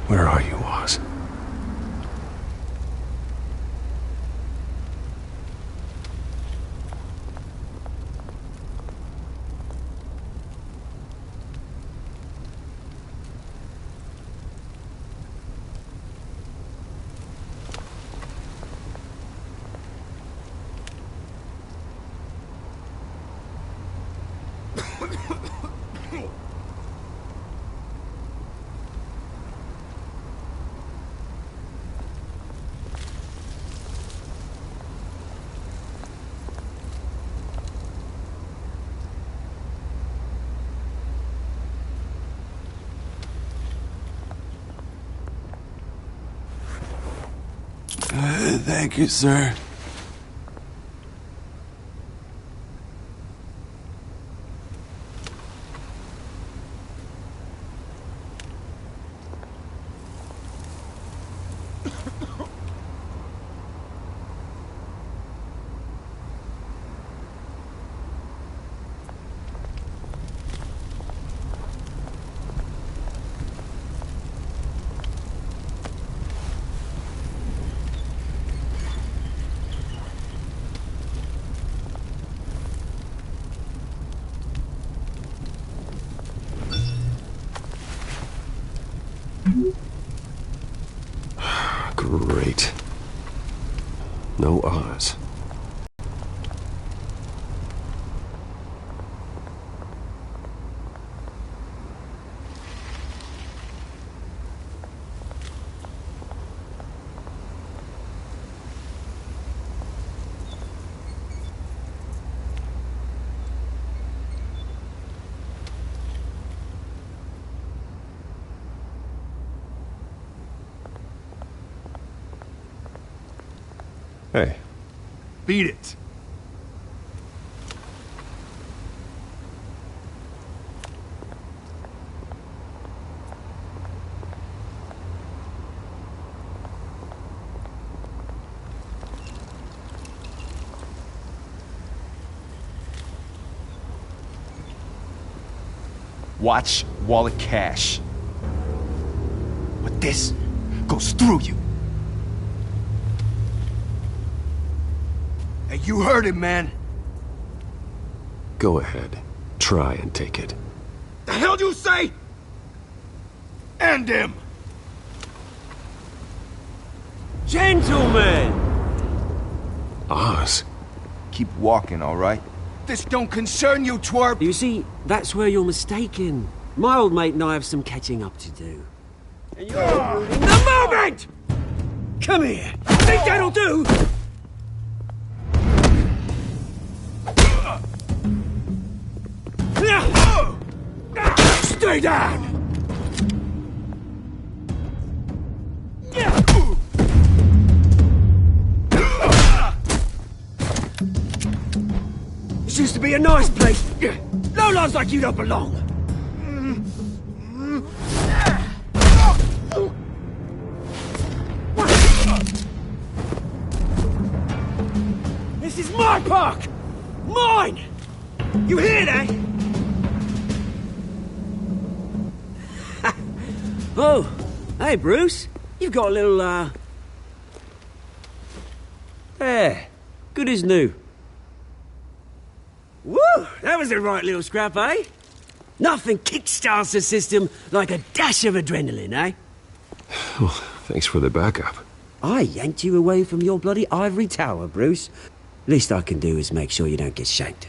Where are you, Oz? Thank you, sir. Great. No Oz. Hey. Beat it. Watch wallet cash. But this goes through you. Hey, you heard him, man. Go ahead. Try and take it. The hell do you say? End him! Gentlemen! Oz? Keep walking, all right? This don't concern you, twerp! You see, that's where you're mistaken. My old mate and I have some catching up to do. And you're ruining the moment! Come here! Think that'll do? Stay down! This used to be a nice place. Lowlifes like you don't belong. This is my park! Mine! You hear that? Oh, hey, Bruce. You've got a little, There. Good as new. Woo! That was a right little scrap, eh? Nothing kickstarts the system like a dash of adrenaline, eh? Well, thanks for the backup. I yanked you away from your bloody ivory tower, Bruce. Least I can do is make sure you don't get shanked.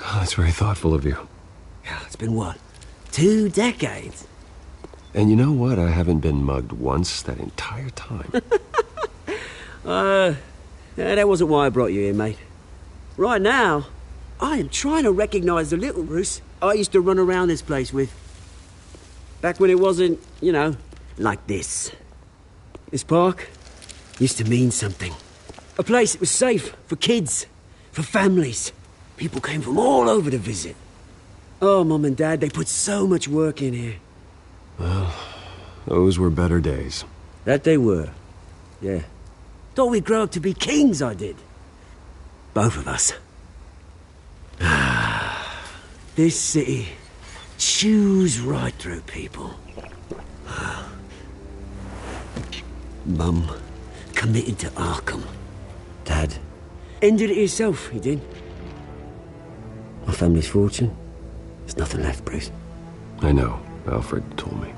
Oh, that's very thoughtful of you. It's been what? 2 decades? And you know what? I haven't been mugged once that entire time. That wasn't why I brought you here, mate. Right now, I am trying to recognize the little Bruce I used to run around this place with. Back when it wasn't, you know, like this. This park used to mean something. A place that was safe for kids, for families. People came from all over to visit. Oh, Mum and Dad, they put so much work in here. Well, those were better days. That they were. Yeah. Thought we'd grow up to be kings, I did. Both of us. This city chews right through people. Mum committed to Arkham. Dad ended it himself, he did. My family's fortune, there's nothing left, Bruce. I know. Alfred told me.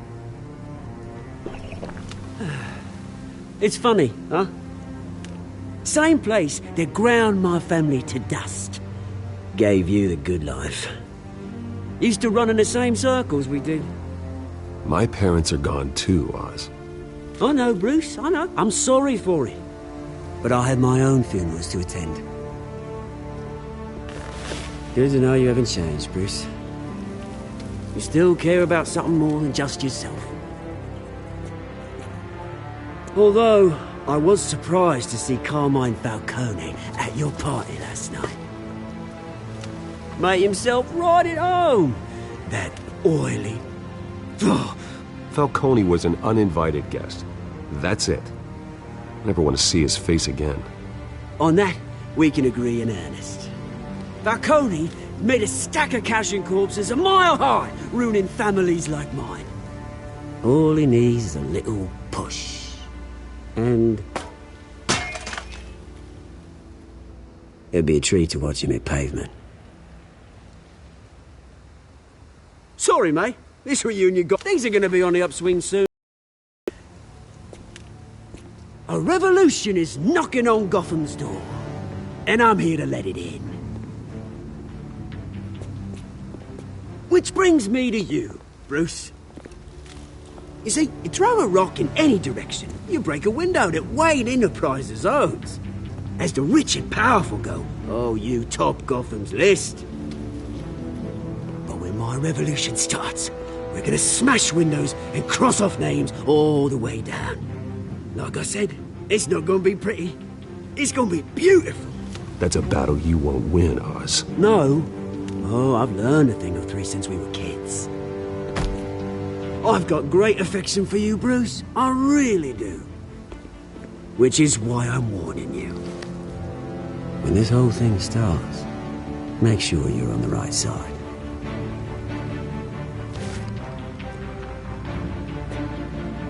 It's funny, huh? Same place that ground my family to dust. Gave you the good life. Used to run in the same circles we did. My parents are gone too, Oz. I know, Bruce, I know. I'm sorry for it. But I had my own funerals to attend. Good to know you haven't changed, Bruce. You still care about something more than just yourself. Although, I was surprised to see Carmine Falcone at your party last night. Made himself right at home. That oily... Falcone was an uninvited guest. That's it. I never want to see his face again. On that, we can agree in earnest. Falcone made a stack of cash and corpses a mile high, ruining families like mine. All he needs is a little push. And... it'd be a treat to watch him hit pavement. Sorry, mate. This reunion got... things are going to be on the upswing soon. A revolution is knocking on Gotham's door. And I'm here to let it in. Which brings me to you, Bruce. You see, you throw a rock in any direction, you break a window that Wayne Enterprises owns. As the rich and powerful go, oh, you top Gotham's list. But when my revolution starts, we're gonna smash windows and cross off names all the way down. Like I said, it's not gonna be pretty. It's gonna be beautiful. That's a battle you won't win, Oz. No. Oh, I've learned a thing or three since we were kids. I've got great affection for you, Bruce. I really do. Which is why I'm warning you. When this whole thing starts, make sure you're on the right side.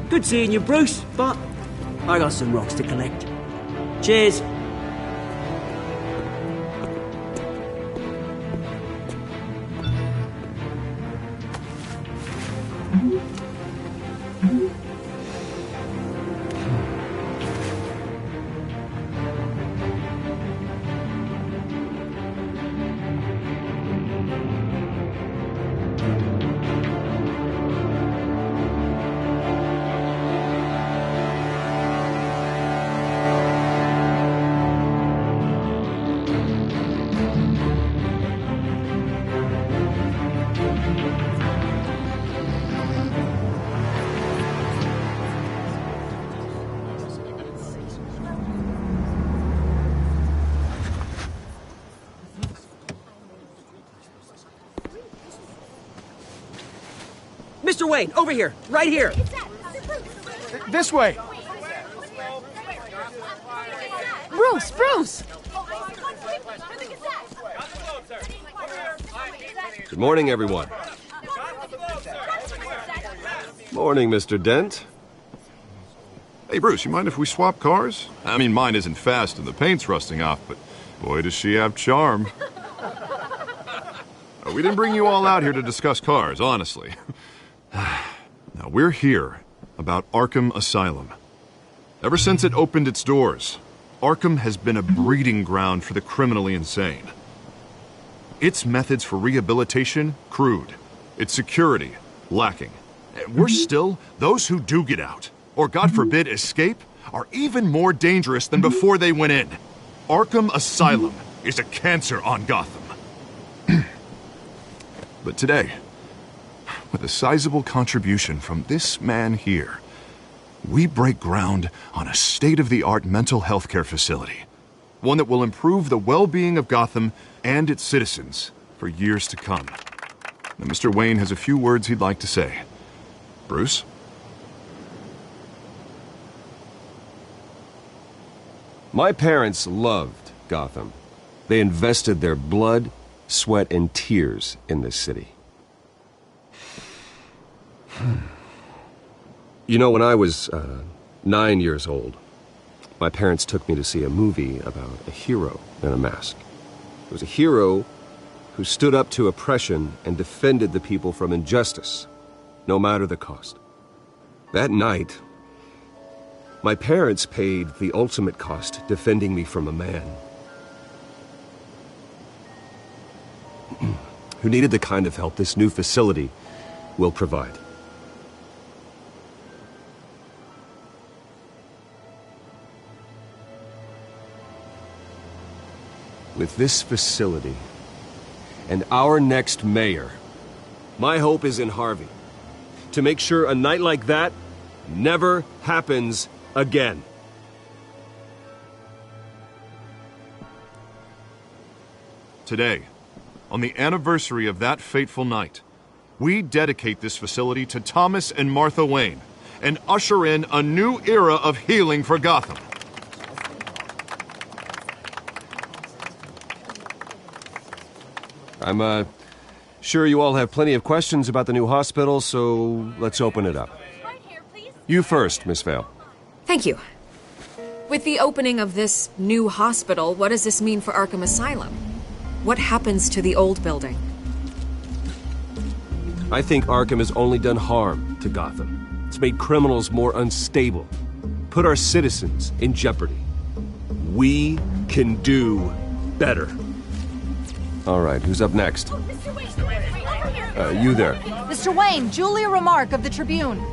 Good seeing you, Bruce, but I got some rocks to collect. Cheers. Mr. Wayne, over here, right here. This way. Bruce! Good morning, everyone. Morning, Mr. Dent. Hey, Bruce, you mind if we swap cars? I mean, mine isn't fast and the paint's rusting off, but boy, does she have charm. We didn't bring you all out here to discuss cars, honestly. Now, we're here about Arkham Asylum. Ever since it opened its doors, Arkham has been a breeding ground for the criminally insane. Its methods for rehabilitation, crude. Its security, lacking. Worse still, those who do get out, or God forbid escape, are even more dangerous than before they went in. Arkham Asylum is a cancer on Gotham. But today, with a sizable contribution from this man here, we break ground on a state-of-the-art mental health care facility. One that will improve the well-being of Gotham and its citizens for years to come. Now, Mr. Wayne has a few words he'd like to say. Bruce? My parents loved Gotham. They invested their blood, sweat, and tears in this city. You know, when I was 9 years old. My parents took me to see a movie about a hero in a mask. It was a hero who stood up to oppression and defended the people from injustice, no matter the cost. That night, my parents paid the ultimate cost defending me from a man who needed the kind of help this new facility will provide. With this facility and our next mayor, my hope is in Harvey, to make sure a night like that never happens again. Today, on the anniversary of that fateful night, we dedicate this facility to Thomas and Martha Wayne and usher in a new era of healing for Gotham. I'm sure you all have plenty of questions about the new hospital, so let's open it up. You first, Miss Vale. Thank you. With the opening of this new hospital, what does this mean for Arkham Asylum? What happens to the old building? I think Arkham has only done harm to Gotham. It's made criminals more unstable, put our citizens in jeopardy. We can do better. All right, who's up next? You there. Mr. Wayne, Julia Remark of the Tribune.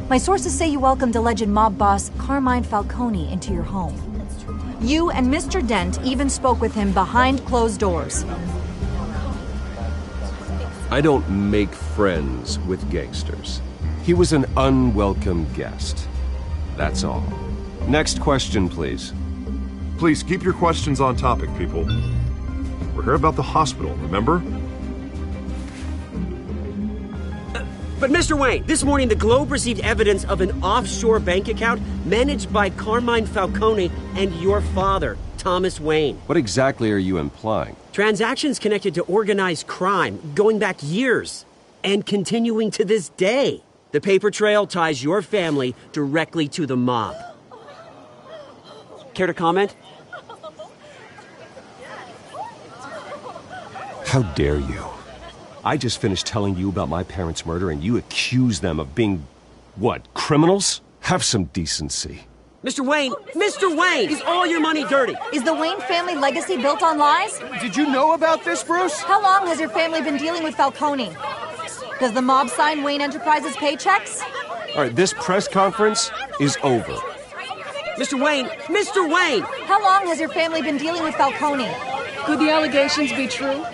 My sources say you welcomed alleged mob boss Carmine Falcone into your home. You and Mr. Dent even spoke with him behind closed doors. I don't make friends with gangsters. He was an unwelcome guest. That's all. Next question, please. Please keep your questions on topic, people. We're here about the hospital, remember? But Mr. Wayne, this morning the Globe received evidence of an offshore bank account managed by Carmine Falcone and your father, Thomas Wayne. What exactly are you implying? Transactions connected to organized crime going back years and continuing to this day. The paper trail ties your family directly to the mob. Care to comment? How dare you? I just finished telling you about my parents' murder and you accuse them of being, what, criminals? Have some decency. Mr. Wayne, is all your money dirty? Is the Wayne family legacy built on lies? Did you know about this, Bruce? How long has your family been dealing with Falcone? Does the mob sign Wayne Enterprises paychecks? All right, this press conference is over. Mr. Wayne! How long has your family been dealing with Falcone? Could the allegations be true?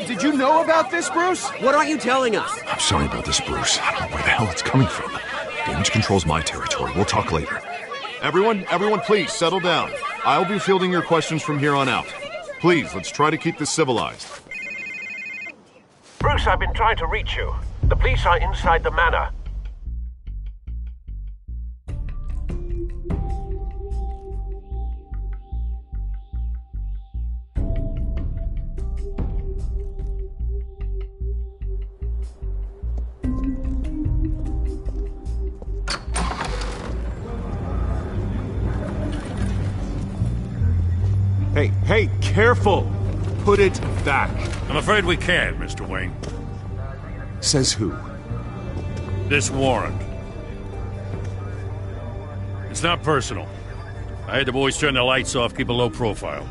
Did you know about this, Bruce? What aren't you telling us? I'm sorry about this, Bruce. I don't know where the hell it's coming from. Damage control's my territory. We'll talk later. Everyone, please, settle down. I'll be fielding your questions from here on out. Please, let's try to keep this civilized. Bruce, I've been trying to reach you. The police are inside the manor. Hey, careful! Put it back. I'm afraid we can't, Mr. Wayne. Says who? This warrant. It's not personal. I had the boys turn the lights off, keep a low profile.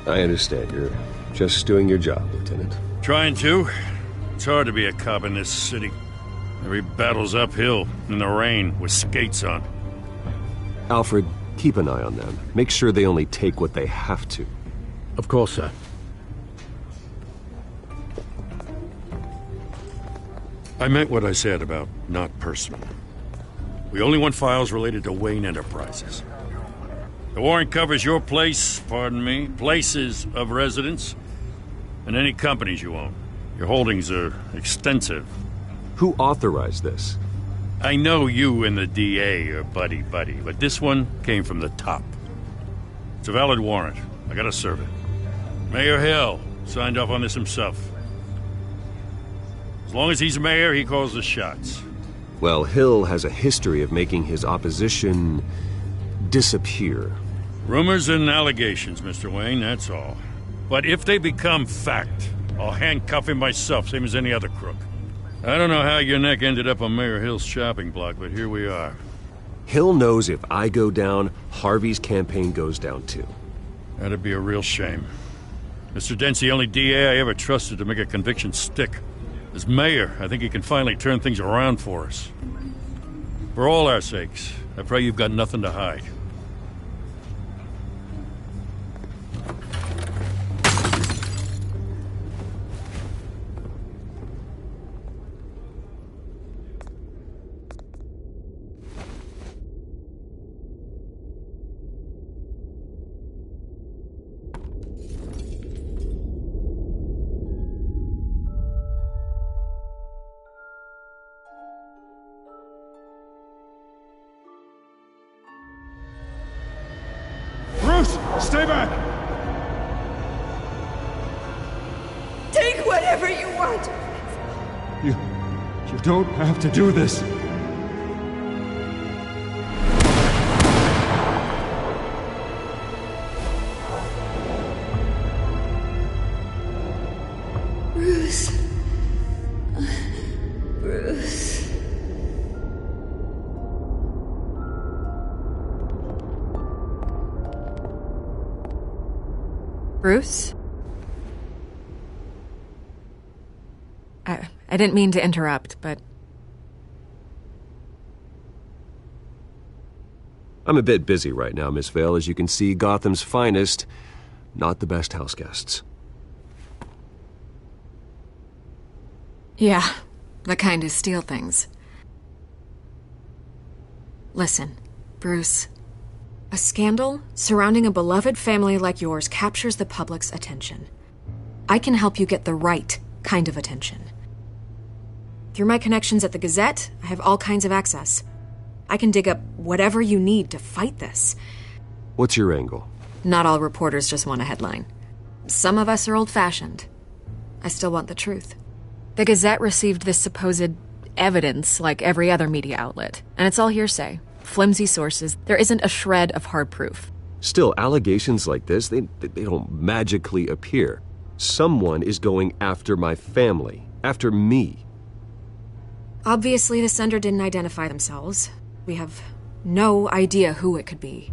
I understand. You're just doing your job, Lieutenant. Trying to. It's hard to be a cop in this city. Every battle's uphill, in the rain, with skates on. Alfred, keep an eye on them. Make sure they only take what they have to. Of course, sir. I meant what I said about not personal. We only want files related to Wayne Enterprises. The warrant covers your places of residence, and any companies you own. Your holdings are extensive. Who authorized this? I know you and the DA are buddy-buddy, but this one came from the top. It's a valid warrant. I gotta serve it. Mayor Hill signed off on this himself. As long as he's mayor, he calls the shots. Well, Hill has a history of making his opposition disappear. Rumors and allegations, Mr. Wayne, that's all. But if they become fact, I'll handcuff him myself, same as any other crook. I don't know how your neck ended up on Mayor Hill's shopping block, but here we are. Hill knows if I go down, Harvey's campaign goes down too. That'd be a real shame. Mr. Dent's the only DA I ever trusted to make a conviction stick. As mayor, I think he can finally turn things around for us. For all our sakes, I pray you've got nothing to hide. Stay back! Take whatever you want! You don't have to do this. Bruce. Bruce. Bruce? I didn't mean to interrupt, but... I'm a bit busy right now, Miss Vale. As you can see, Gotham's finest, not the best house guests. Yeah, the kind who steal things. Listen, Bruce. A scandal surrounding a beloved family like yours captures the public's attention. I can help you get the right kind of attention. Through my connections at the Gazette, I have all kinds of access. I can dig up whatever you need to fight this. What's your angle? Not all reporters just want a headline. Some of us are old-fashioned. I still want the truth. The Gazette received this supposed evidence like every other media outlet, and it's all hearsay. Flimsy sources. There isn't a shred of hard proof. Still, allegations like this, they don't magically appear. Someone is going after my family, after me. Obviously, the sender didn't identify themselves. We have no idea who it could be.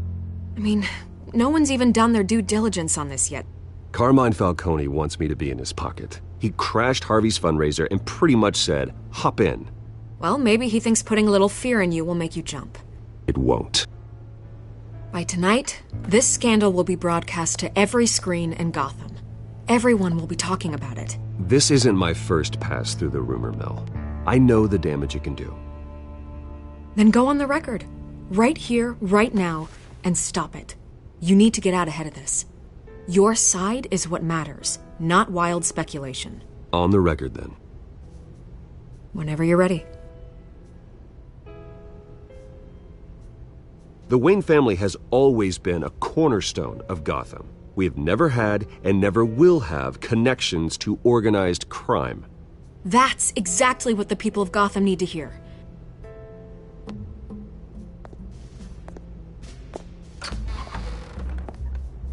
I mean, no one's even done their due diligence on this yet. Carmine Falcone wants me to be in his pocket. He crashed Harvey's fundraiser and pretty much said, hop in. Well, maybe he thinks putting a little fear in you will make you jump. It won't. By tonight, this scandal will be broadcast to every screen in Gotham. Everyone will be talking about it. This isn't my first pass through the rumor mill. I know the damage it can do. Then go on the record. Right here, right now, and stop it. You need to get out ahead of this. Your side is what matters, not wild speculation. On the record, then. Whenever you're ready. The Wayne family has always been a cornerstone of Gotham. We have never had and never will have connections to organized crime. That's exactly what the people of Gotham need to hear.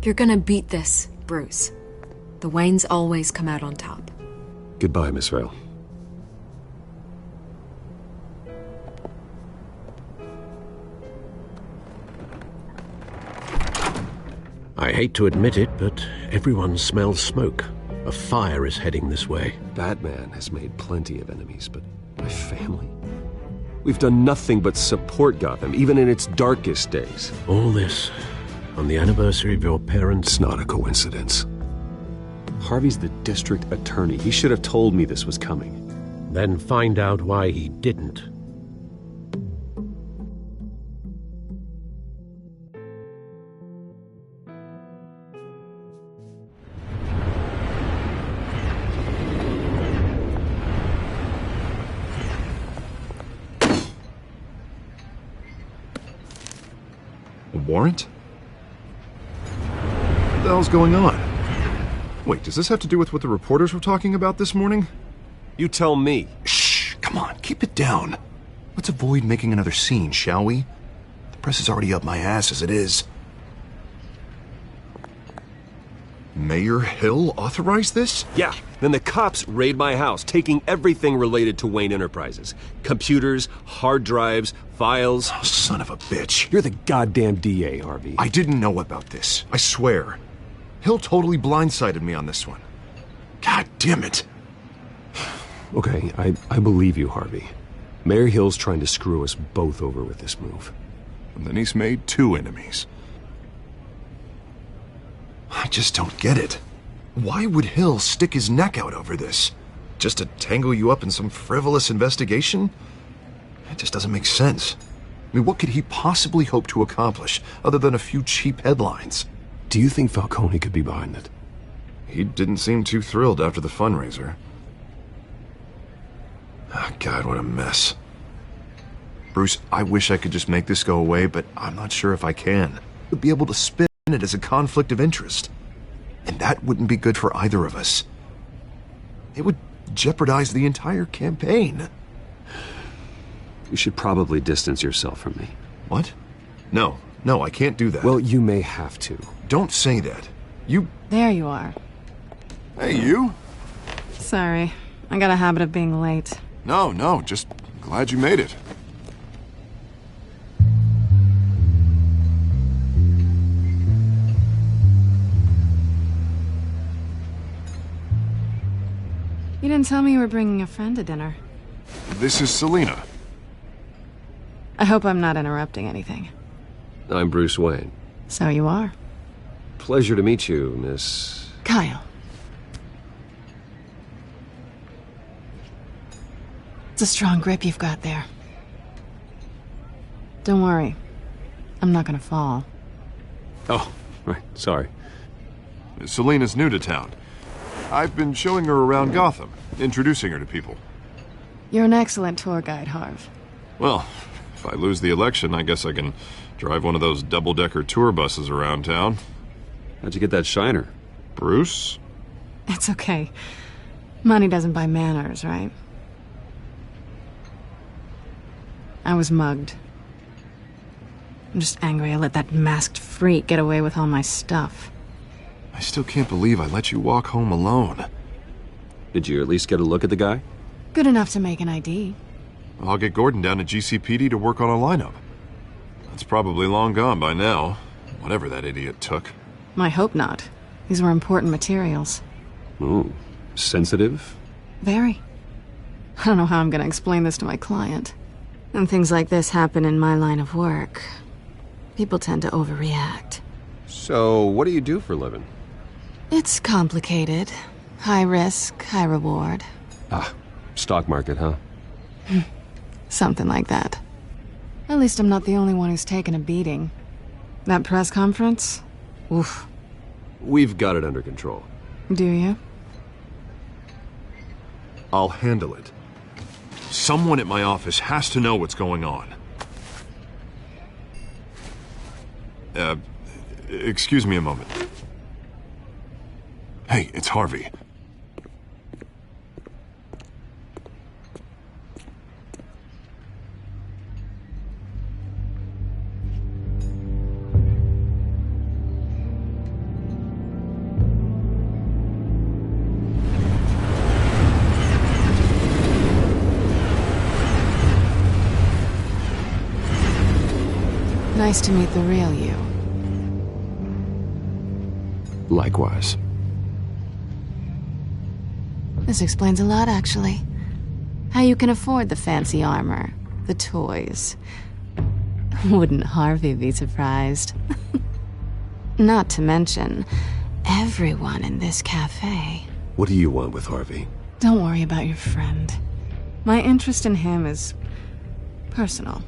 You're gonna beat this, Bruce. The Waynes always come out on top. Goodbye, Miss Vale. I hate to admit it, but everyone smells smoke. A fire is heading this way. Batman has made plenty of enemies, but my family? We've done nothing but support Gotham, even in its darkest days. All this on the anniversary of your parents'... It's not a coincidence. Harvey's the district attorney. He should have told me this was coming. Then find out why he didn't. Warrant? What the hell's going on? Wait, does this have to do with what the reporters were talking about this morning? You tell me. Shh, come on, keep it down. Let's avoid making another scene, shall we? The press is already up my ass as it is. Mayor Hill authorized this? Yeah. Then the cops raid my house, taking everything related to Wayne Enterprises. Computers, hard drives, files. Oh, son of a bitch. You're the goddamn DA, Harvey. I didn't know about this. I swear. Hill totally blindsided me on this one. God damn it. Okay, I believe you, Harvey. Mayor Hill's trying to screw us both over with this move. And then he's made 2 enemies. I just don't get it. Why would Hill stick his neck out over this? Just to tangle you up in some frivolous investigation? It just doesn't make sense. I mean, what could he possibly hope to accomplish other than a few cheap headlines? Do you think Falcone could be behind it? He didn't seem too thrilled after the fundraiser. Oh, God, what a mess. Bruce, I wish I could just make this go away, but I'm not sure if I can. I'd be able to spin it as a conflict of interest. And that wouldn't be good for either of us. It would jeopardize the entire campaign. You should probably distance yourself from me. What? No, I can't do that. Well, you may have to. Don't say that. You... There you are. Hey, you? Sorry. I got a habit of being late. No, just glad you made it. You didn't tell me you were bringing a friend to dinner. This is Selena. I hope I'm not interrupting anything. I'm Bruce Wayne. So you are. Pleasure to meet you, Miss... Kyle. It's a strong grip you've got there. Don't worry. I'm not gonna fall. Oh, right. Sorry. Selena's new to town. I've been showing her around Gotham, introducing her to people. You're an excellent tour guide, Harv. Well, if I lose the election, I guess I can drive one of those double-decker tour buses around town. How'd you get that shiner? Bruce? It's okay. Money doesn't buy manners, right? I was mugged. I'm just angry I let that masked freak get away with all my stuff. I still can't believe I let you walk home alone. Did you at least get a look at the guy? Good enough to make an ID. I'll get Gordon down to GCPD to work on a lineup. That's probably long gone by now, whatever that idiot took. I hope not. These were important materials. Ooh, sensitive? Very. I don't know how I'm going to explain this to my client. And things like this happen in my line of work. People tend to overreact. So, what do you do for a living? It's complicated. High risk, high reward. Ah, stock market, huh? Something like that. At least I'm not the only one who's taken a beating. That press conference? Oof. We've got it under control. Do you? I'll handle it. Someone at my office has to know what's going on. Excuse me a moment. Hey, it's Harvey. Nice to meet the real you. Likewise. This explains a lot, actually. How you can afford the fancy armor, the toys. Wouldn't Harvey be surprised? Not to mention, everyone in this cafe. What do you want with Harvey? Don't worry about your friend. My interest in him is personal.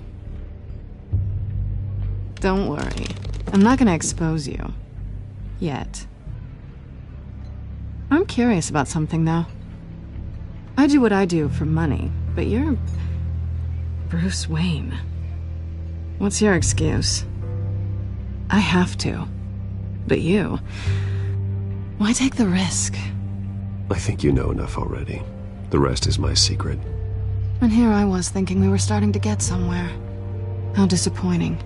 Don't worry. I'm not gonna expose you. Yet. I'm curious about something, though. I do what I do for money, but you're... Bruce Wayne. What's your excuse? I have to. But you... Why take the risk? I think you know enough already. The rest is my secret. And here I was thinking we were starting to get somewhere. How disappointing.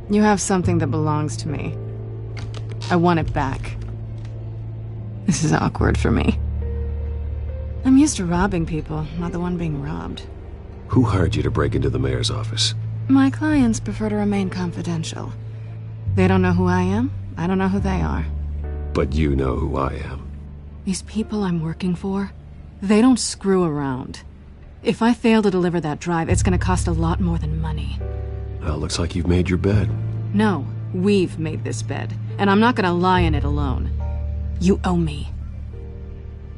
You have something that belongs to me. I want it back. This is awkward for me. I'm used to robbing people, not the one being robbed. Who hired you to break into the mayor's office? My clients prefer to remain confidential. They don't know who I am, I don't know who they are. But you know who I am. These people I'm working for, they don't screw around. If I fail to deliver that drive, it's gonna cost a lot more than money. Well, looks like you've made your bed. No, we've made this bed, and I'm not gonna lie in it alone. You owe me.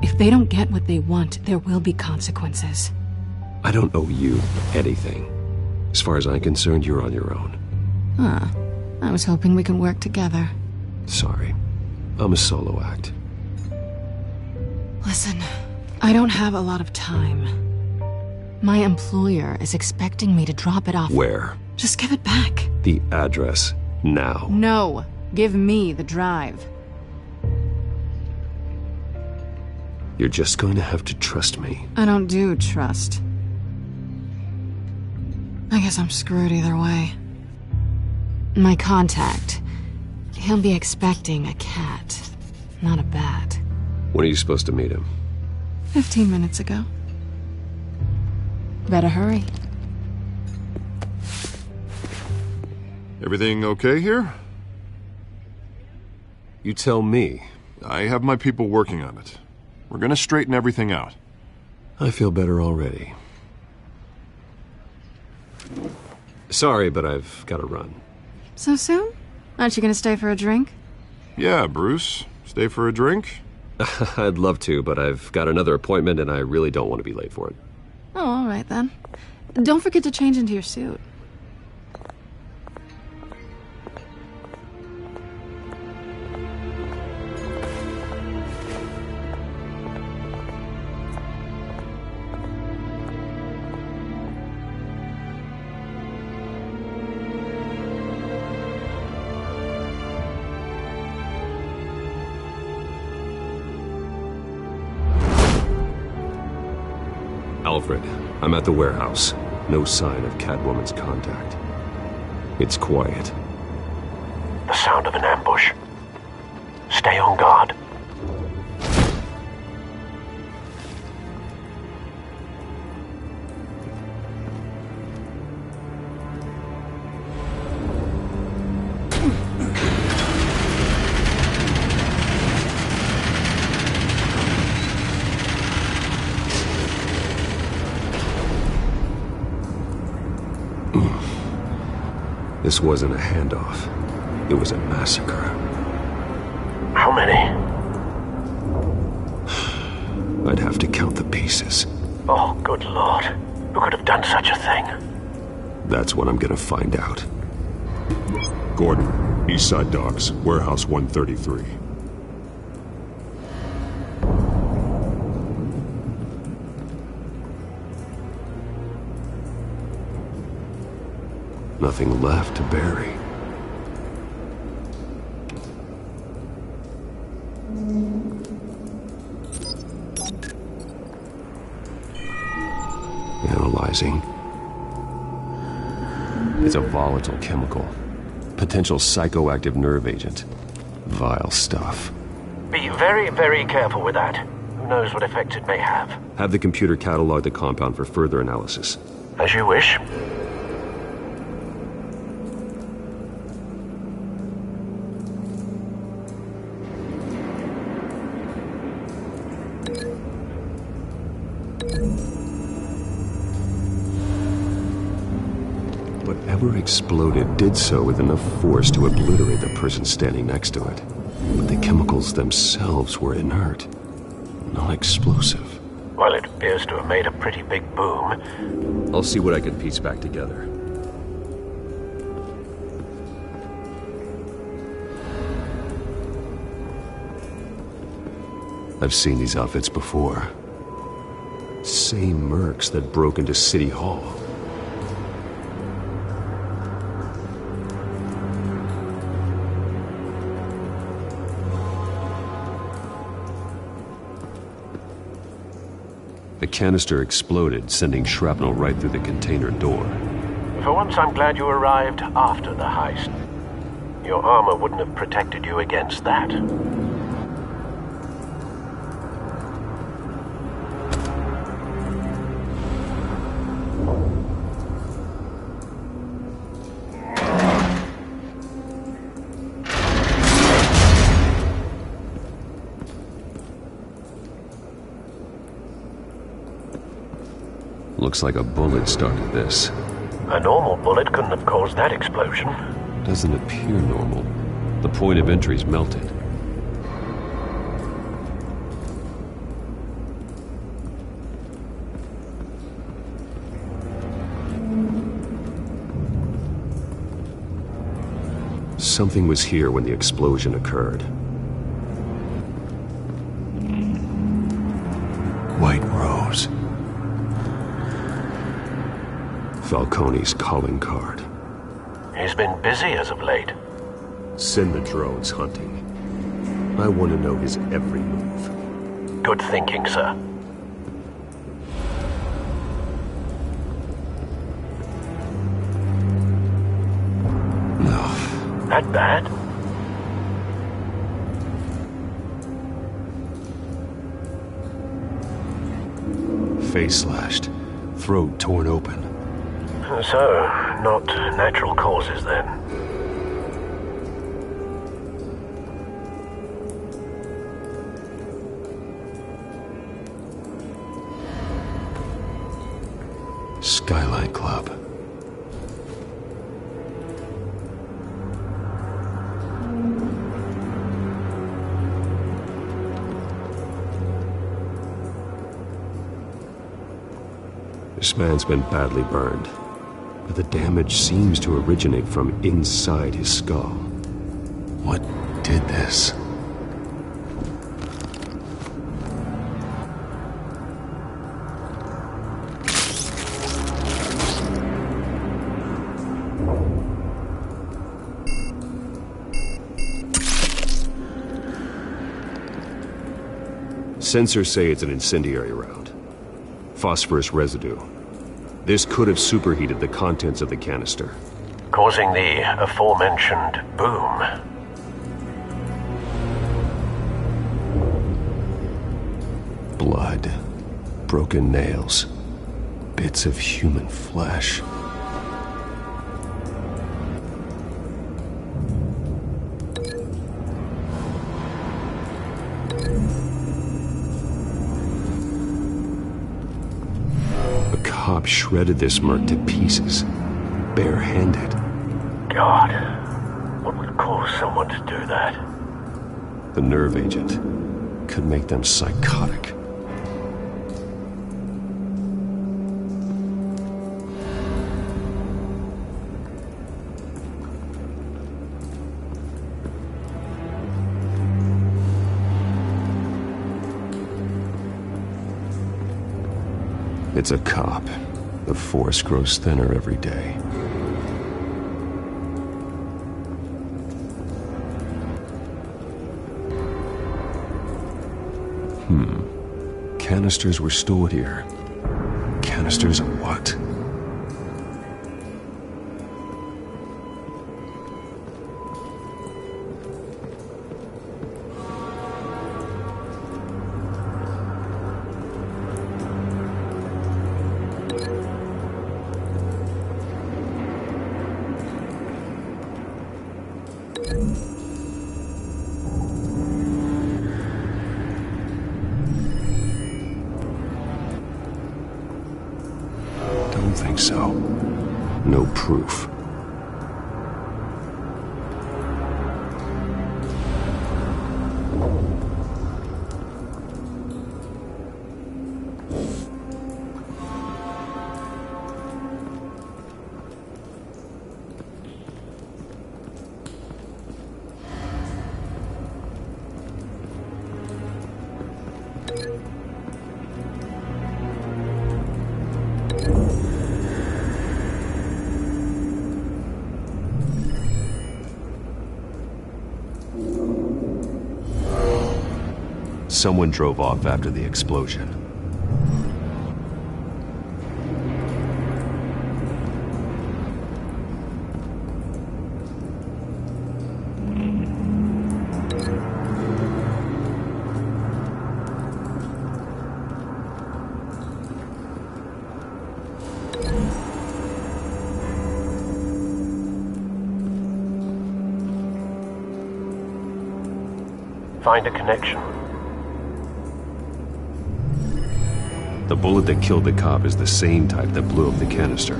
If they don't get what they want, there will be consequences. I don't owe you anything. As far as I'm concerned, you're on your own. Huh. I was hoping we could work together. Sorry. I'm a solo act. Listen, I don't have a lot of time. My employer is expecting me to drop it off. Where? Just give it back. The address, now. No. Give me the drive. You're just going to have to trust me. I don't do trust. I guess I'm screwed either way. My contact, he'll be expecting a cat, not a bat. When are you supposed to meet him? 15 minutes ago. Better hurry. Everything okay here? You tell me. I have my people working on it. We're gonna straighten everything out. I feel better already. Sorry, but I've got to run. So soon? Aren't you gonna stay for a drink? Yeah, Bruce. Stay for a drink? I'd love to, but I've got another appointment and I really don't want to be late for it. Oh, all right then. Don't forget to change into your suit. Alfred, I'm at the warehouse. No sign of Catwoman's contact. It's quiet. The sound of an ambush. Stay on guard. This wasn't a handoff. It was a massacre. How many? I'd have to count the pieces. Oh, good Lord. Who could have done such a thing? That's what I'm gonna find out. Gordon, Eastside Docks, Warehouse 133. Nothing left to bury. Analyzing. It's a volatile chemical. Potential psychoactive nerve agent. Vile stuff. Be very, very careful with that. Who knows what effect it may have? Have the computer catalog the compound for further analysis. As you wish. Whatever exploded did so with enough force to obliterate the person standing next to it. But the chemicals themselves were inert, not explosive. Well, it appears to have made a pretty big boom. I'll see what I can piece back together. I've seen these outfits before. Same mercs that broke into City Hall. The canister exploded, sending shrapnel right through the container door. For once, I'm glad you arrived after the heist. Your armor wouldn't have protected you against that. Looks like a bullet started this. A normal bullet couldn't have caused that explosion. Doesn't appear normal. The point of entry's melted. Something was here when the explosion occurred. White Rose. Falcone's calling card. He's been busy as of late. Send the drones hunting. I want to know his every move. Good thinking, sir. No. That bad? Face slashed. Throat torn open. So, not natural causes then. Skyline Club. This man's been badly burned, but the damage seems to originate from inside his skull. What did this? Sensors say it's an incendiary round. Phosphorus residue. This could have superheated the contents of the canister, causing the aforementioned boom. Blood, broken nails, bits of human flesh. Cop shredded this merc to pieces, bare-handed. God, what would cause someone to do that? The nerve agent could make them psychotic. It's a cop. The force grows thinner every day. Canisters were stored here. Canisters of what? Don't think so. No proof. Someone drove off after the explosion. Find a connection. The bullet that killed the cop is the same type that blew up the canister.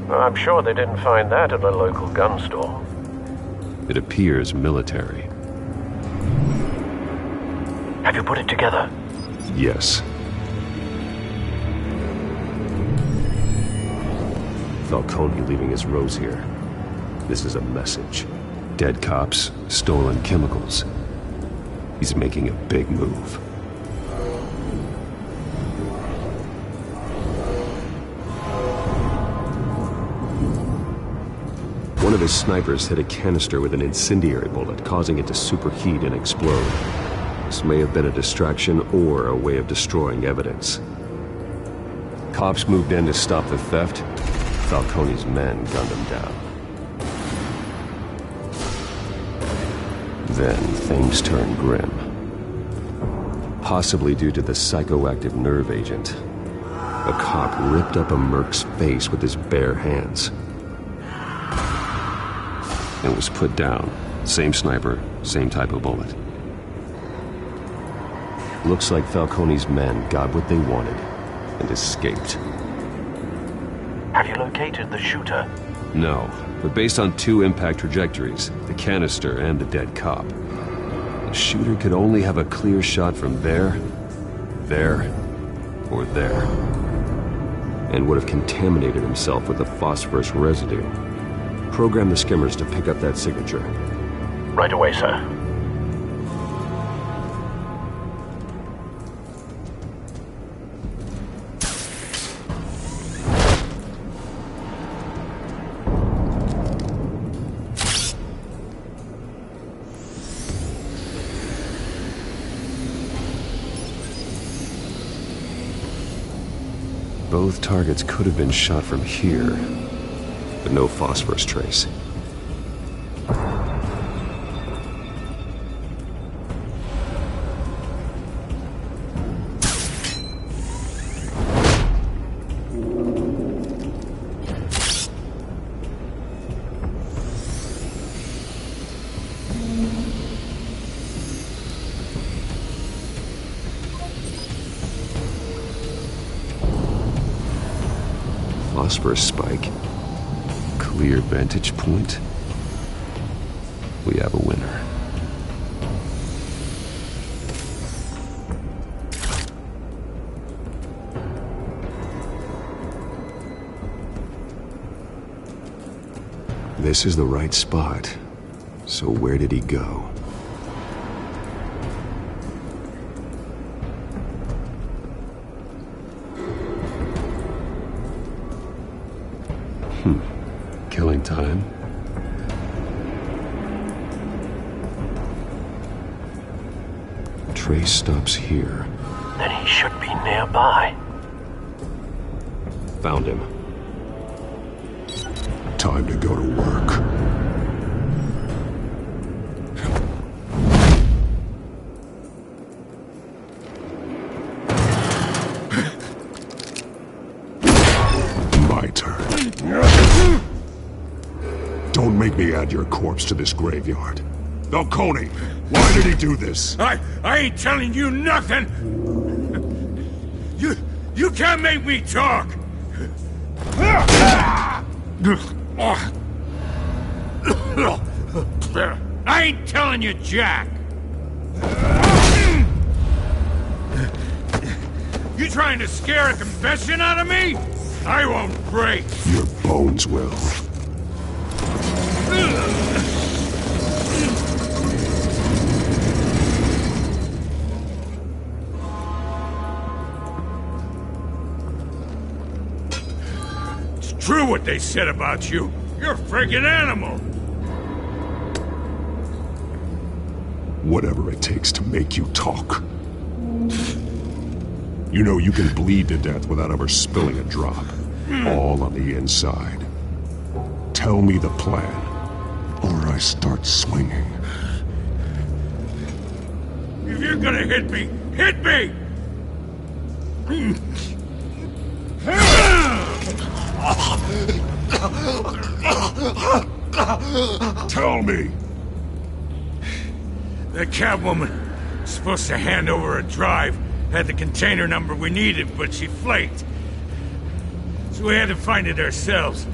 I'm sure they didn't find that at a local gun store. It appears military. Have you put it together? Yes. Falcone leaving his rose here. This is a message. Dead cops, stolen chemicals. He's making a big move. One of his snipers hit a canister with an incendiary bullet, causing it to superheat and explode. This may have been a distraction or a way of destroying evidence. Cops moved in to stop the theft. Falcone's men gunned him down. Then things turned grim. Possibly due to the psychoactive nerve agent. A cop ripped up a merc's face with his bare hands. And was put down. Same sniper, same type of bullet. Looks like Falcone's men got what they wanted and escaped. Have you located the shooter? No, but based on two impact trajectories, the canister and the dead cop, the shooter could only have a clear shot from there, or there, and would have contaminated himself with the phosphorus residue. Program the skimmers to pick up that signature. Right away, sir. Both targets could have been shot from here, but no phosphorus trace. Phosphorus spike. Clear vantage point. We have a winner. This is the right spot. So where did he go? Killing time. Trace stops here. Then he should be nearby. Found him. Time to go to work. My turn. Don't make me add your corpse to this graveyard. Falcone, why did he do this? I ain't telling you nothing! You can't make me talk! I ain't telling you jack! You trying to scare a confession out of me? I won't break! Your bones will. It's true what they said about you. You're a friggin' animal. Whatever it takes to make you talk. You know you can bleed to death without ever spilling a drop. All on the inside. Tell me the plan, or I start swinging. If you're gonna hit me, hit me! Tell me! That catwoman was supposed to hand over a drive, had the container number we needed, but she flaked. So we had to find it ourselves.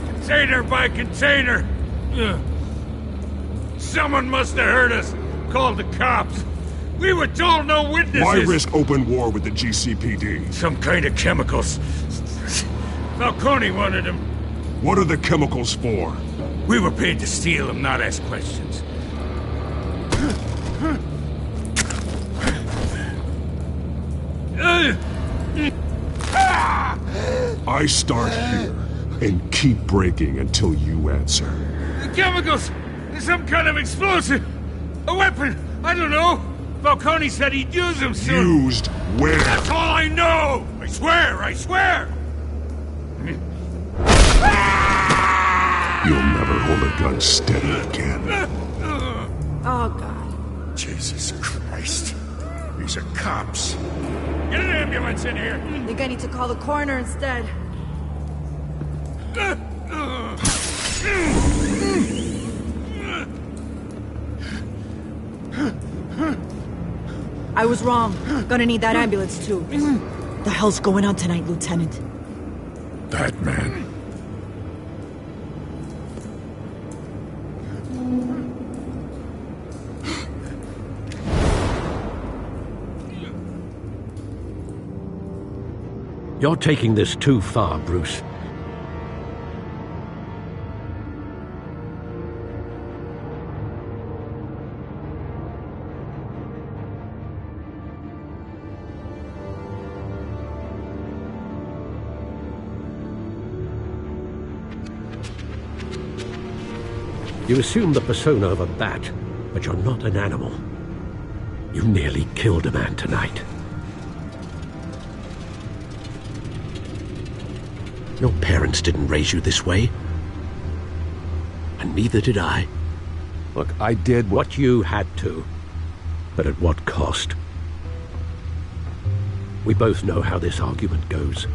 Container by container. Someone must have heard us, called the cops. We were told no witnesses. Why risk open war with the GCPD? Some kind of chemicals. Falcone wanted them. What are the chemicals for? We were paid to steal them, not ask questions. I start here and keep breaking until you answer. The chemicals! Some kind of explosive! A weapon! I don't know! Falcone said he'd use them soon. Used where? That's all I know! I swear! I swear! You'll never hold a gun steady again. Oh, God. Jesus Christ. These are cops. Get an ambulance in here! I think I need to call the coroner instead. I was wrong. Gonna need that ambulance, too. The hell's going on tonight, Lieutenant? Batman. You're taking this too far, Bruce. You assume the persona of a bat, but you're not an animal. You nearly killed a man tonight. Your parents didn't raise you this way. And neither did I. Look, I did what you had to. But at what cost? We both know how this argument goes.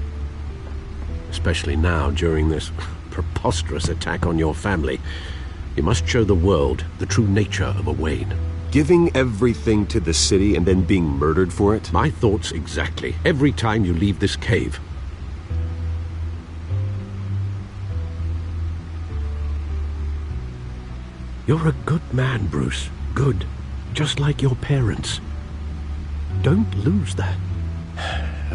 Especially now, during this preposterous attack on your family. You must show the world the true nature of a Wayne. Giving everything to the city and then being murdered for it? My thoughts exactly. Every time you leave this cave. You're a good man, Bruce. Good. Just like your parents. Don't lose that.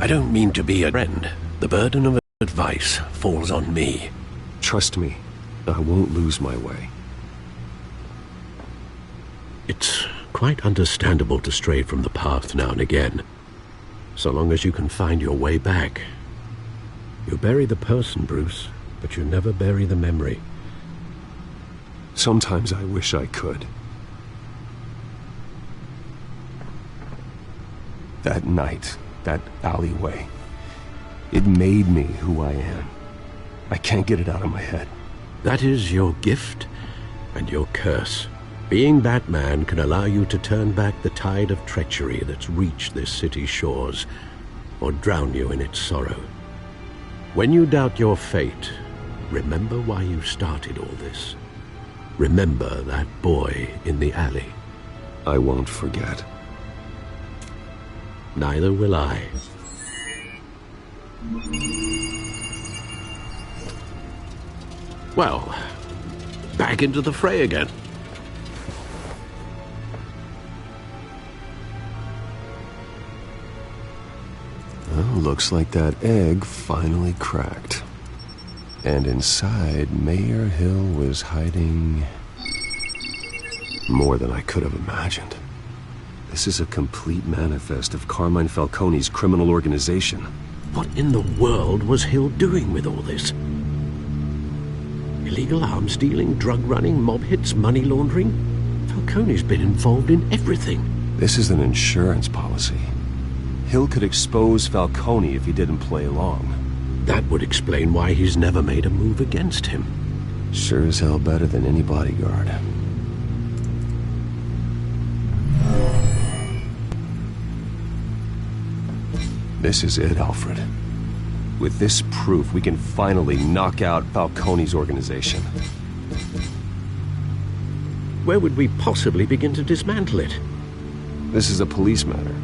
I don't mean to be a friend. The burden of advice falls on me. Trust me, I won't lose my way. It's quite understandable to stray from the path now and again. So long as you can find your way back. You bury the person, Bruce, but you never bury the memory. Sometimes I wish I could. That night, that alleyway, it made me who I am. I can't get it out of my head. That is your gift and your curse. Being Batman can allow you to turn back the tide of treachery that's reached this city's shores, or drown you in its sorrow. When you doubt your fate, remember why you started all this. Remember that boy in the alley. I won't forget. Neither will I. Well, back into the fray again. Well, looks like that egg finally cracked. And inside, Mayor Hill was hiding more than I could have imagined. This is a complete manifest of Carmine Falcone's criminal organization. What in the world was Hill doing with all this? Illegal arms dealing, drug running, mob hits, money laundering? Falcone's been involved in everything. This is an insurance policy. Hill could expose Falcone if he didn't play along. That would explain why he's never made a move against him. Sure as hell better than any bodyguard. This is it, Alfred. With this proof, we can finally knock out Falcone's organization. where would we possibly begin to dismantle it? This is a police matter.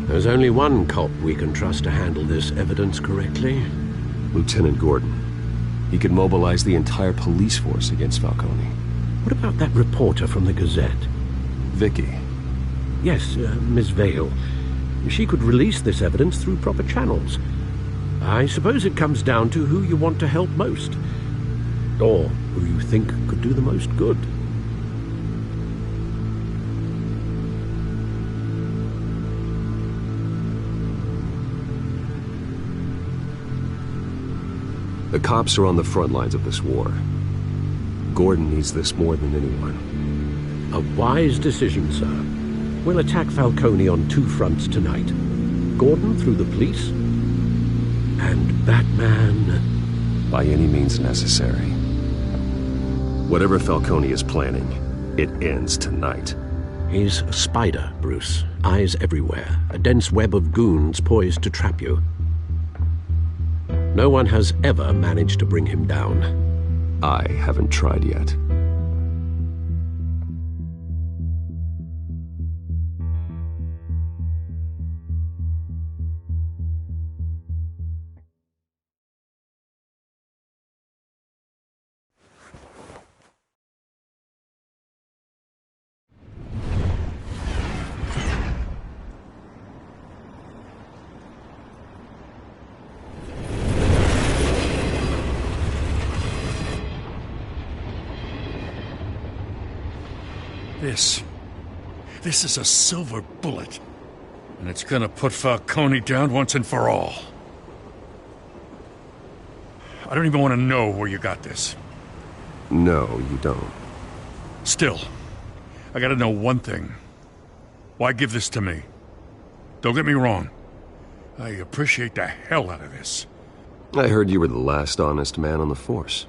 There's only one cop we can trust to handle this evidence correctly. Lieutenant Gordon. He could mobilize the entire police force against Falcone. What about that reporter from the Gazette? Vicky. Yes, Miss Vale. She could release this evidence through proper channels. I suppose it comes down to who you want to help most. Or who you think could do the most good. The cops are on the front lines of this war. Gordon needs this more than anyone. A wise decision, sir. We'll attack Falcone on two fronts tonight. Gordon through the police, and Batman by any means necessary. Whatever Falcone is planning, it ends tonight. He's a spider, Bruce. Eyes everywhere. A dense web of goons poised to trap you. No one has ever managed to bring him down. I haven't tried yet. This is a silver bullet. And it's gonna put Falcone down once and for all. I don't even want to know where you got this. No, you don't. Still, I gotta know one thing. Why give this to me? Don't get me wrong. I appreciate the hell out of this. I heard you were the last honest man on the force.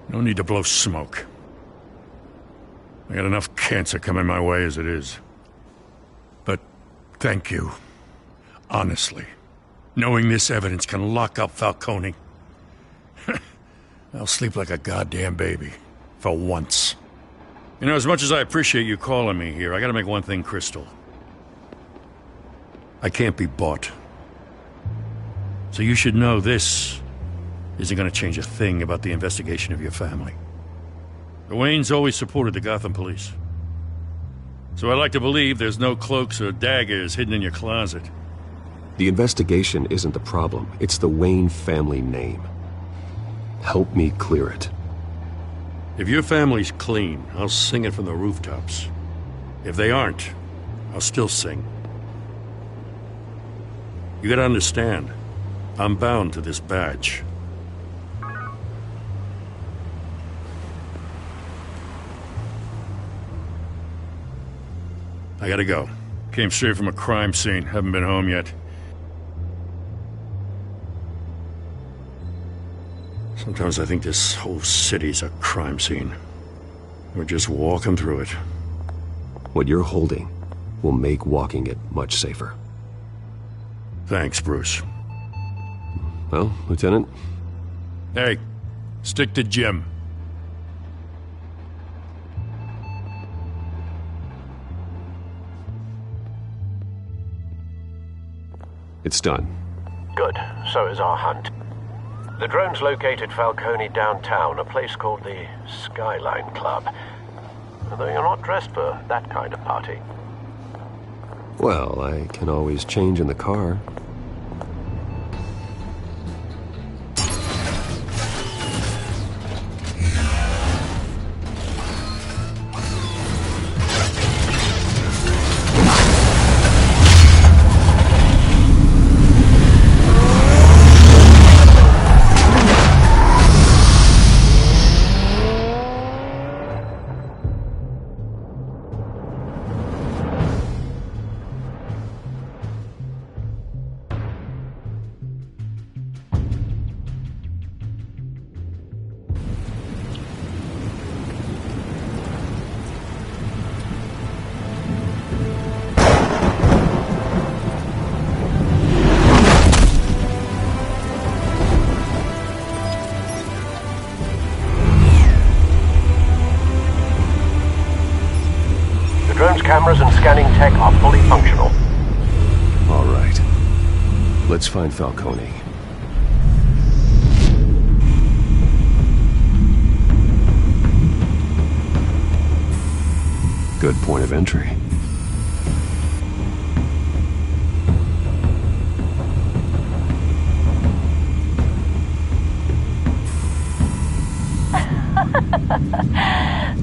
No need to blow smoke. I got enough cancer coming my way as it is. But thank you. Honestly. Knowing this evidence can lock up Falcone. I'll sleep like a goddamn baby. For once. You know, as much as I appreciate you calling me here, I gotta make one thing crystal. I can't be bought. So you should know this isn't gonna change a thing about the investigation of your family. The Waynes always supported the Gotham police. So I like to believe there's no cloaks or daggers hidden in your closet. The investigation isn't the problem. It's the Wayne family name. Help me clear it. If your family's clean, I'll sing it from the rooftops. If they aren't, I'll still sing. You gotta understand, I'm bound to this badge. I gotta go. Came straight from a crime scene. Haven't been home yet. Sometimes I think this whole city's a crime scene. We're just walking through it. What you're holding will make walking it much safer. Thanks, Bruce. Well, Lieutenant? Hey, stick to Jim. It's done. Good. So is our hunt. The drones located Falcone downtown, a place called the Skyline Club. Although you're not dressed for that kind of party. Well, I can always change in the car. scanning tech are fully functional. All right. Let's find Falcone. Good point of entry.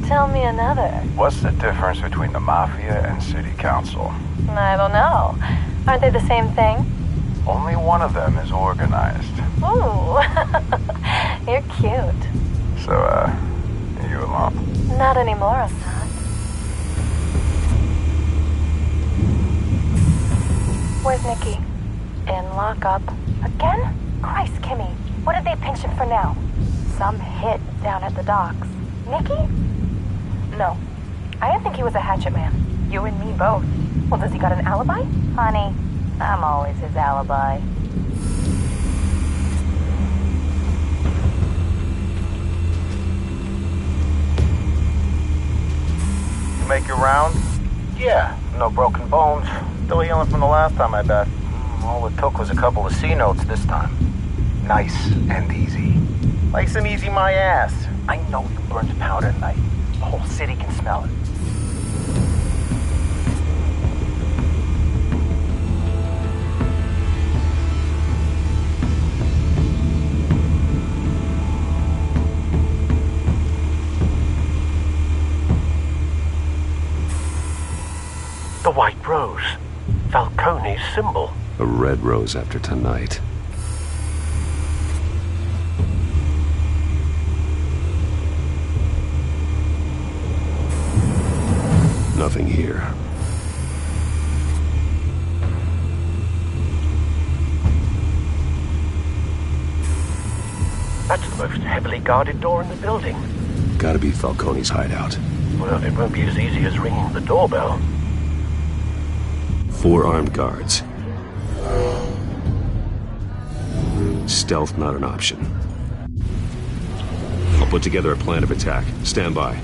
Tell me another. What's the difference between the Mafia and City Council? I don't know. Aren't they the same thing? Only one of them is organized. Ooh, you're cute. So, are you alone? Not anymore, I'm not. Where's Nikki? In lockup. Again? Christ, Kimmy. What did they pinch him for now? Some hit down at the docks. Nikki? No. I didn't think he was a hatchet man. You and me both. Well, does he got an alibi? Honey, I'm always his alibi. You make your round? Yeah, no broken bones. Still healing from the last time, I bet. All it took was a couple of C notes this time. Nice and easy. Nice and easy, my ass. I know you burned powder tonight. The whole city can smell it. The white rose. Falcone's symbol. A red rose after tonight. Nothing here. That's the most heavily guarded door in the building. Gotta be Falcone's hideout. Well, it won't be as easy as ringing the doorbell. 4 armed guards. Stealth not an option. I'll put together a plan of attack. Stand by.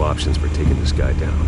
Options for taking this guy down.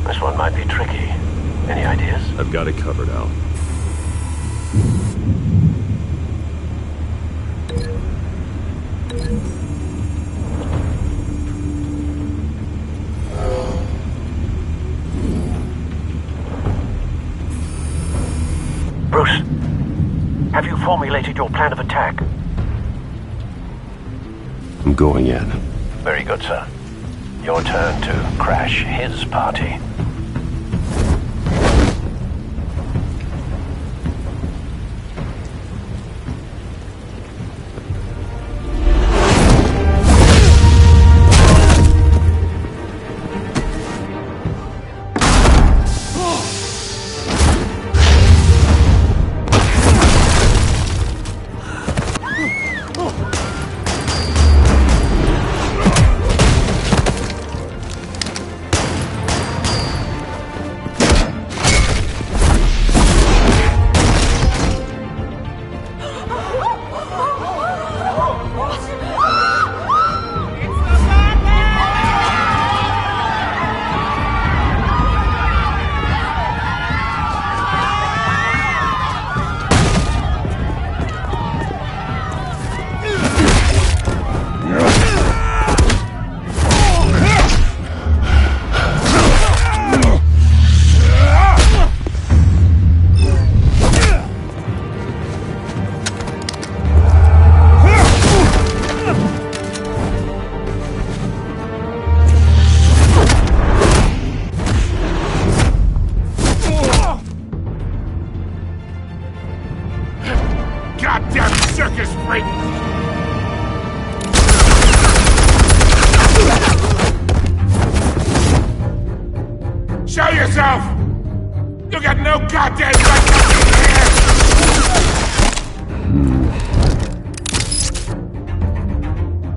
This one might be tricky. Any ideas? I've got it covered, Al. Bruce, have you formulated your plan of attack? I'm going in. Very good, sir. Your turn to crash his party. Goddamn circus freak! Show yourself! You got no goddamn right here!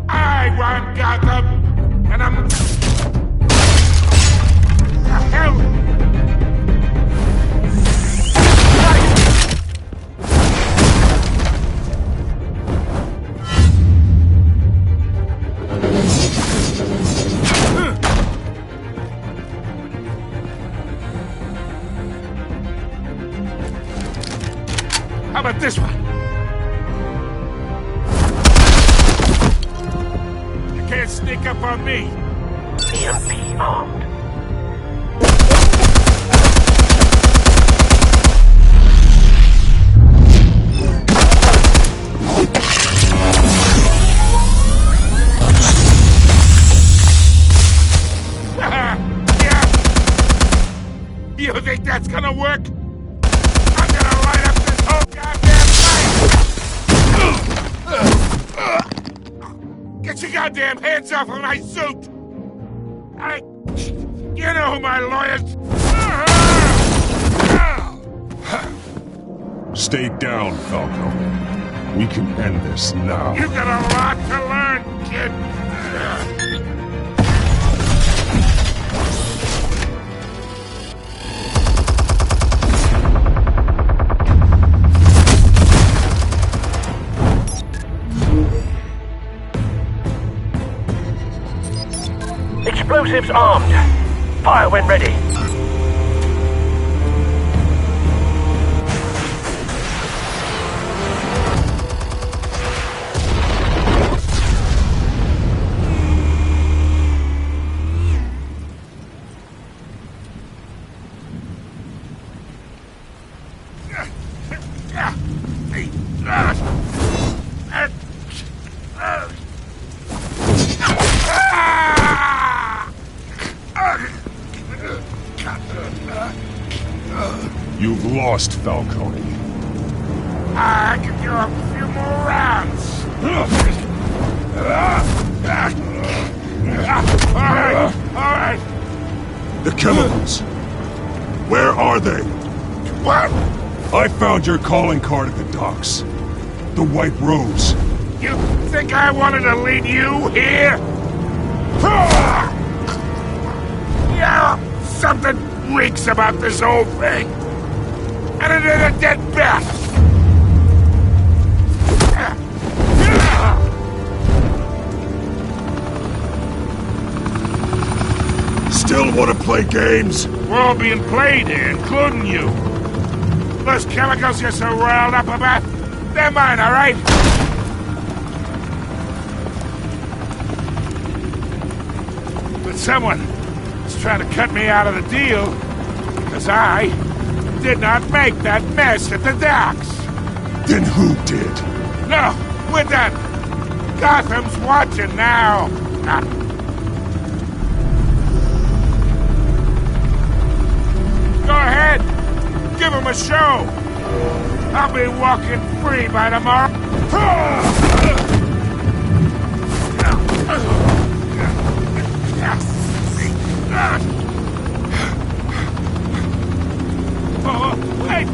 I run Gotham, and I'm... The hell? How about this one? You can't sneak up on me. EMP armed. Yeah. You think that's gonna work? I'm gonna light up this whole goddamn place! Get your goddamn hands off of my suit! You know who my lawyers... Stay down, Falcone. We can end this now. You got a lot to learn, kid! Explosives armed. Fire when ready. You've lost, Falcone. I can do a few more rounds. All right. The chemicals. Where are they? What? I found your calling card at the docks. The White Rose. You think I wanted to lead you here? Yeah, something reeks about this whole thing. And it is a dead bat. Still want to play games? We're all being played here, including you. Those chemicals you're so riled up about, they're mine, all right? But someone is trying to cut me out of the deal because I did not make that mess at the docks. Then who did? No, we're done. Gotham's watching now! Go ahead! Give him a show! I'll be walking free by tomorrow! Oh, wait!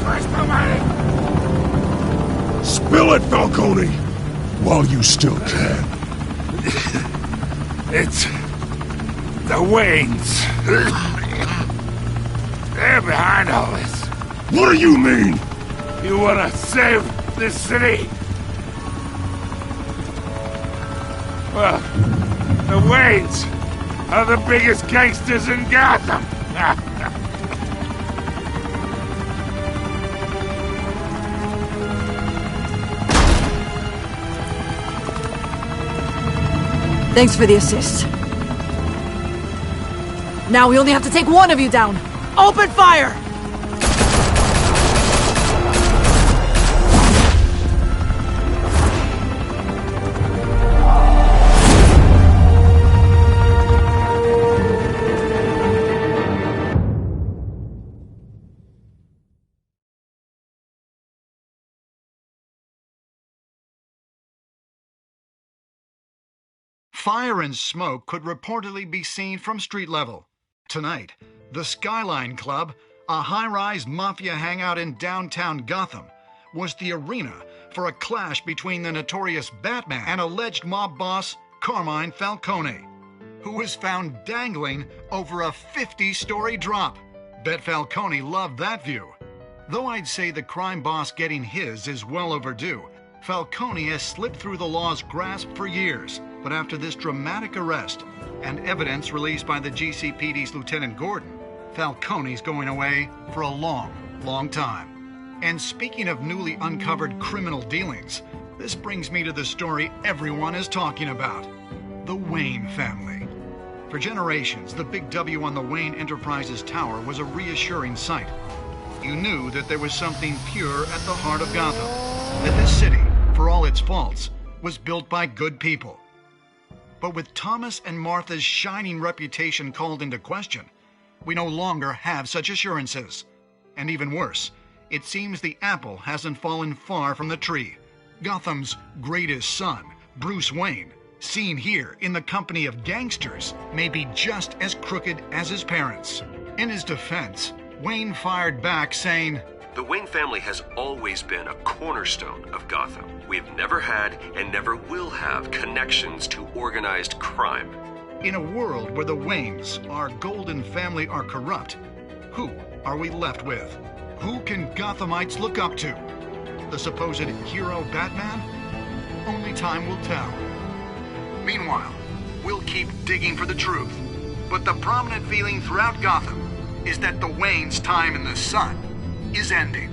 Christ almighty! Spill it, Falcone! While you still can. It's... the Waynes. They're behind all this. What do you mean? You wanna save this city? Well, the Waynes are the biggest gangsters in Gotham. Thanks for the assist. Now we only have to take one of you down. Open fire! Fire and smoke could reportedly be seen from street level. Tonight, the Skyline Club, a high-rise mafia hangout in downtown Gotham, was the arena for a clash between the notorious Batman and alleged mob boss Carmine Falcone, who was found dangling over a 50-story drop. Bet Falcone loved that view. Though I'd say the crime boss getting his is well overdue, Falcone has slipped through the law's grasp for years. But after this dramatic arrest and evidence released by the GCPD's Lieutenant Gordon, Falcone's going away for a long, long time. And speaking of newly uncovered criminal dealings, this brings me to the story everyone is talking about: the Wayne family. For generations, the big W on the Wayne Enterprises tower was a reassuring sight. You knew that there was something pure at the heart of Gotham, that this city, for all its faults, was built by good people. But with Thomas and Martha's shining reputation called into question, we no longer have such assurances. And even worse, it seems the apple hasn't fallen far from the tree. Gotham's greatest son, Bruce Wayne, seen here in the company of gangsters, may be just as crooked as his parents. In his defense, Wayne fired back saying, "The Wayne family has always been a cornerstone of Gotham. We've never had and never will have connections to organized crime." In a world where the Waynes, our golden family, are corrupt, who are we left with? Who can Gothamites look up to? The supposed hero Batman? Only time will tell. Meanwhile, we'll keep digging for the truth. But the prominent feeling throughout Gotham is that the Waynes' time in the sun is ending.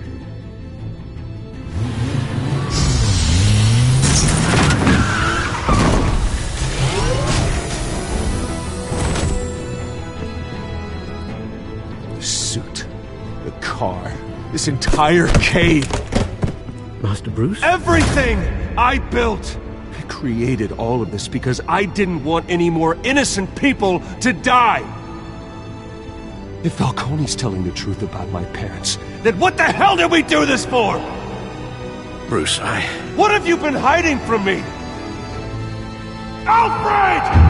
The suit, the car, this entire cave. Master Bruce? Everything I built! I created all of this because I didn't want any more innocent people to die! If Falcone's telling the truth about my parents, then what the hell did we do this for? Bruce, What have you been hiding from me? Alfred!